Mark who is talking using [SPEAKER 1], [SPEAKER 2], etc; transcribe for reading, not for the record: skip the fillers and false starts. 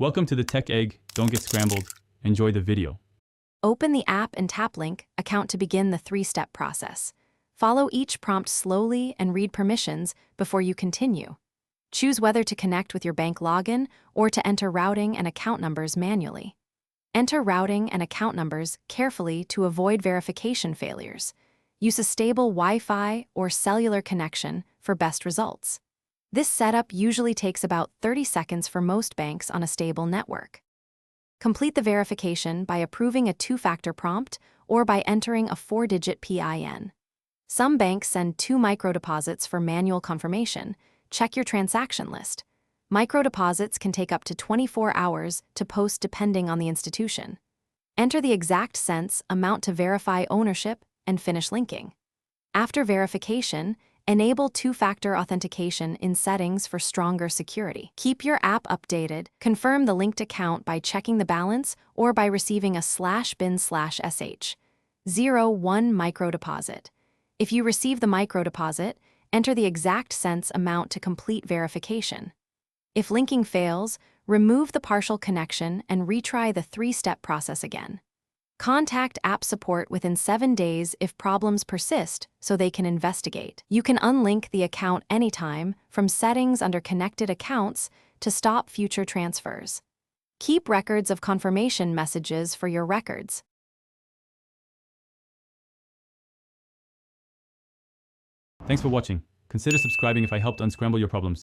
[SPEAKER 1] Welcome to the Tech Egg. Don't get scrambled. Enjoy the video.
[SPEAKER 2] Open the app and tap Link account to begin the three-step process. Follow each prompt slowly and read permissions before you continue. Choose whether to connect with your bank login or to enter routing and account numbers manually. Enter routing and account numbers carefully to avoid verification failures. Use a stable Wi-Fi or cellular connection for best results. This setup usually takes about 30 seconds for most banks on a stable network. Complete the verification by approving a two-factor prompt or by entering a 4-digit PIN. Some banks send 2 microdeposits for manual confirmation. Check your transaction list. Microdeposits can take up to 24 hours to post depending on the institution. Enter the exact cents amount to verify ownership and finish linking. After verification, enable two-factor authentication in settings for stronger security. Keep your app updated. Confirm the linked account by checking the balance or by receiving a /bin/sh. 01 microdeposit. If you receive the microdeposit, enter the exact cents amount to complete verification. If linking fails, remove the partial connection and retry the 3-step process again. Contact app support within 7 days if problems persist so they can investigate. You can unlink the account anytime from settings under connected accounts to stop future transfers. Keep records of confirmation messages for your records.
[SPEAKER 1] Thanks for watching. Consider subscribing if I helped unscramble your problems.